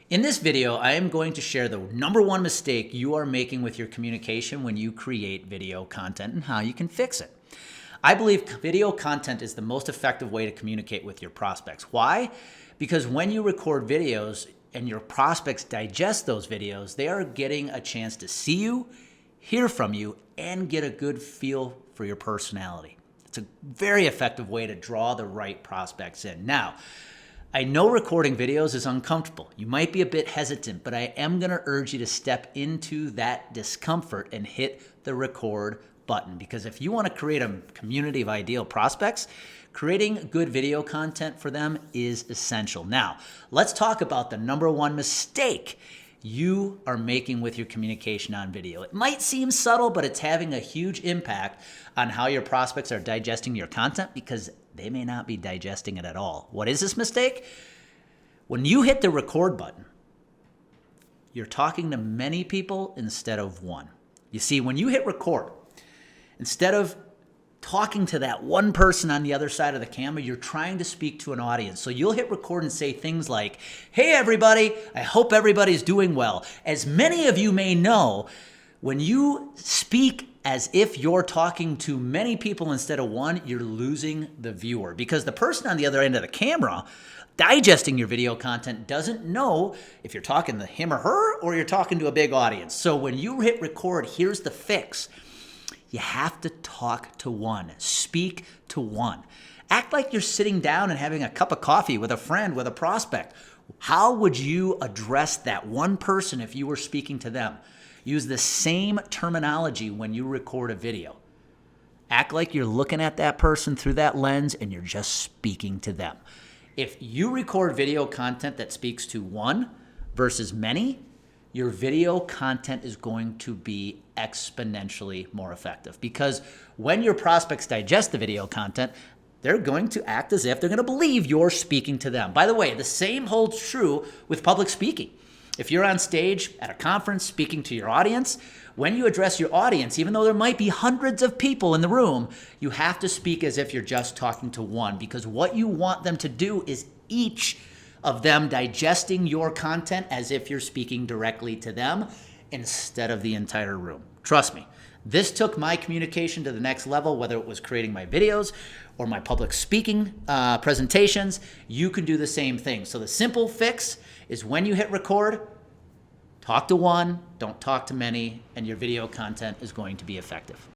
In this video, I am going to share the number one mistake you are making with your communication when you create video content and how you can fix it. I believe video content is the most effective way to communicate with your prospects. Why? Because when you record videos and your prospects digest those videos, they are getting a chance to see you, hear from you, and get a good feel for your personality. It's a very effective way to draw the right prospects in. Now, I know recording videos is uncomfortable. You might be a bit hesitant, but I am going to urge you to step into that discomfort and hit the record button. Because if you want to create a community of ideal prospects, creating good video content for them is essential. Now, let's talk about the number one mistake you are making with your communication on video. It might seem subtle, but it's having a huge impact on how your prospects are digesting your content because they may not be digesting it at all. What is this mistake? When you hit the record button, you're talking to many people instead of one. You see, when you hit record, instead of talking to that one person on the other side of the camera, you're trying to speak to an audience. So you'll hit record and say things like, "Hey everybody, I hope everybody's doing well." As many of you may know, when you speak as if you're talking to many people instead of one, you're losing the viewer because the person on the other end of the camera digesting your video content doesn't know if you're talking to him or her or you're talking to a big audience. So when you hit record, here's the fix. You have to talk to one, speak to one. Act like you're sitting down and having a cup of coffee with a friend, with a prospect. How would you address that one person if you were speaking to them? Use the same terminology when you record a video. Act like you're looking at that person through that lens and you're just speaking to them. If you record video content that speaks to one versus many, your video content is going to be exponentially more effective because when your prospects digest the video content, they're going to act as if they're going to believe you're speaking to them. By the way, the same holds true with public speaking. If you're on stage at a conference speaking to your audience, when you address your audience, even though there might be hundreds of people in the room, you have to speak as if you're just talking to one because what you want them to do is each of them digesting your content as if you're speaking directly to them instead of the entire room. Trust me, this took my communication to the next level, whether it was creating my videos or my public speaking presentations. You can do the same thing. So the simple fix is when you hit record, talk to one, don't talk to many, and your video content is going to be effective.